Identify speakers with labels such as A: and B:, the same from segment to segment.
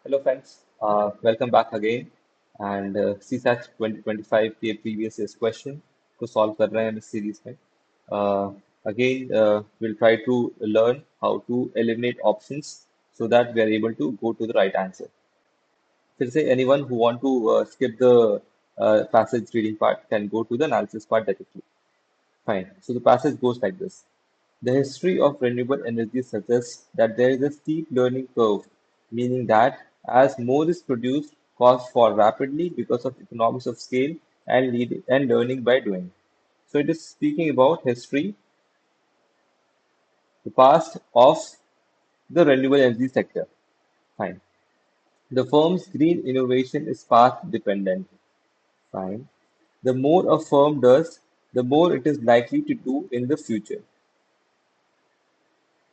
A: Hello friends, welcome back again and CSAT 2025 के previous year's question को solve कर रहे हैं इस series में. We'll try to learn how to eliminate options so that we are able to go to the right answer. फिर से anyone who want to skip the passage reading part can go to the analysis part directly. Fine. So the passage goes like this. The history of renewable energy suggests that there is a steep learning curve, meaning that as more is produced, costs fall rapidly because of economies of scale and learning by doing. So it is speaking about history, the past of the renewable energy sector. Fine. The firm's green innovation is path dependent. Fine. The more a firm does, the more it is likely to do in the future.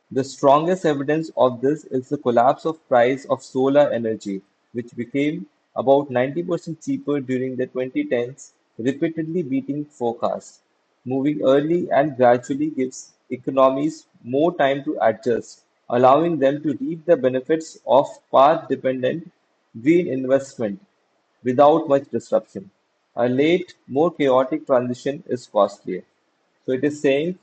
A: The strongest evidence of this is the collapse of price of solar energy, which became about 90% cheaper during the 2010s, repeatedly beating forecasts. Moving early and gradually gives economies more time to adjust, allowing them to reap the benefits of path-dependent green investment without much disruption. A late, more chaotic transition is costlier. So it is saying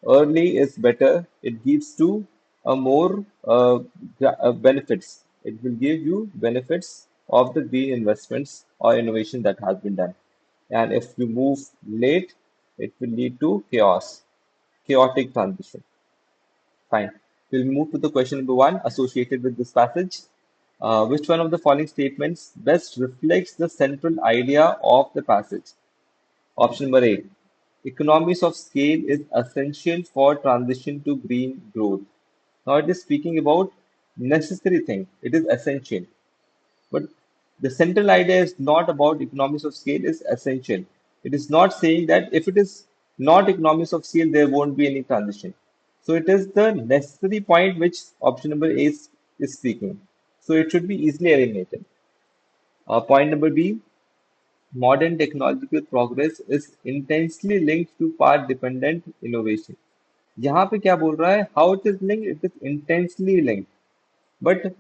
A: early is better. It gives to a more benefits. It will give you benefits of the green investments or innovation that has been done. And if you move late, it will lead to chaos, chaotic transition. Fine. We'll move to the question number one associated with this passage. Which one of the following statements best reflects the central idea of the passage? Option number A. Economies of scale is essential for transition to green growth. Now it is speaking about necessary thing. It is essential. But the central idea is not about economies of scale is essential. It is not saying that if it is not economies of scale, there won't be any transition. So it is the necessary point which option number A is speaking. So it should be easily eliminated. Point number B, modern technological progress is intensely linked to path-dependent innovation. यहाँ पे क्या बोल रहा है? How it is linked? It is intensely linked. But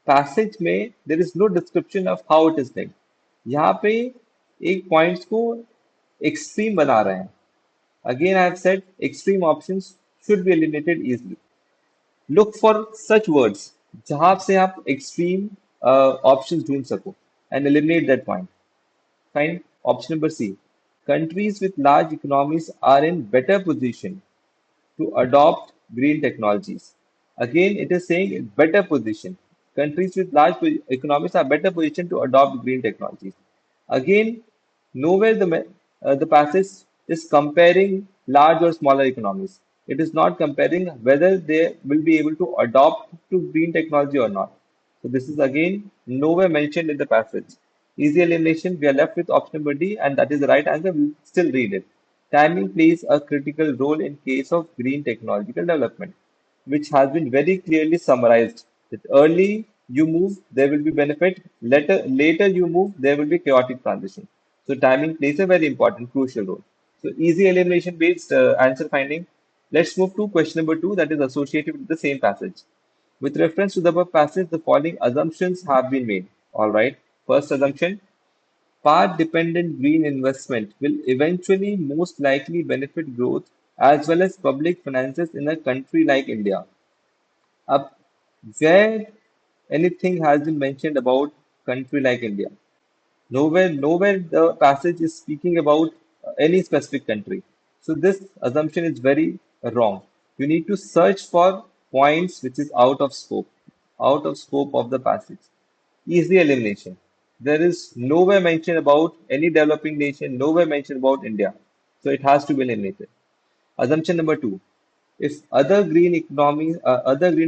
A: passage में there is no description of how it is linked. यहाँ पे एक points को extreme बना रहे हैं. Again, I have said extreme options should be eliminated easily. Look for such words जहाँ से आप extreme options ढूंढ सको and eliminate that point. Fine. Option number C. Countries with large economies are in better position to adopt green technologies. Again, it is saying in better position. Countries with large economies are better positioned to adopt green technologies. Again, nowhere the passage is comparing large or smaller economies. It is not comparing whether they will be able to adopt to green technology or not. So this is again nowhere mentioned in the passage. Easy elimination, we are left with option number D, and that is the right answer. We'll still read it. Timing plays a critical role in case of green technological development, which has been very clearly summarized. That early you move, there will be benefit. Later you move, there will be chaotic transition. So timing plays a very important, crucial role. So easy elimination based answer finding. Let's move to question number two that is associated with the same passage. With reference to the above passage, the following assumptions have been made. All right. First assumption, path-dependent green investment will eventually most likely benefit growth as well as public finances in a country like India. Up where anything has been mentioned about country like India. Nowhere the passage is speaking about any specific country. So this assumption is very wrong. You need to search for points which is out of scope of the passage. Easy elimination. There is nowhere mention about any developing nation, nowhere mention about India. So it has to be eliminated. Assumption number two. If other green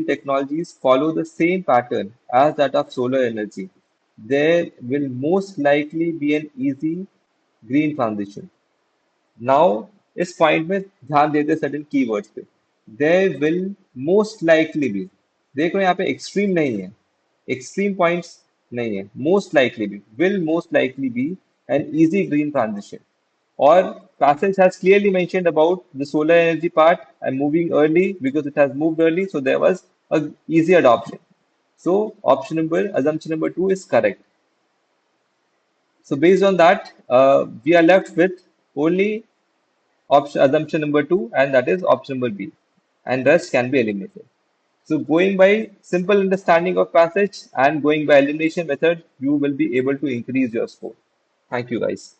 A: technologies follow the same pattern as that of solar energy, there will most likely be an easy green transition. Now इस point में ध्यान देते certain keywords पे. There will most likely be, देखो यहाँ पे extreme नहीं है, एक्सट्रीम पॉइंट्स नहीं है, most likely B, will most likely B an easy green transition. Or passage has clearly mentioned about the solar energy part and moving early because it has moved early, so there was a easy adoption. So assumption number two is correct. So based on that, we are left with only assumption number two, and that is option number B, and rest can be eliminated. So going by simple understanding of passage and going by elimination method, you will be able to increase your score. Thank you, guys.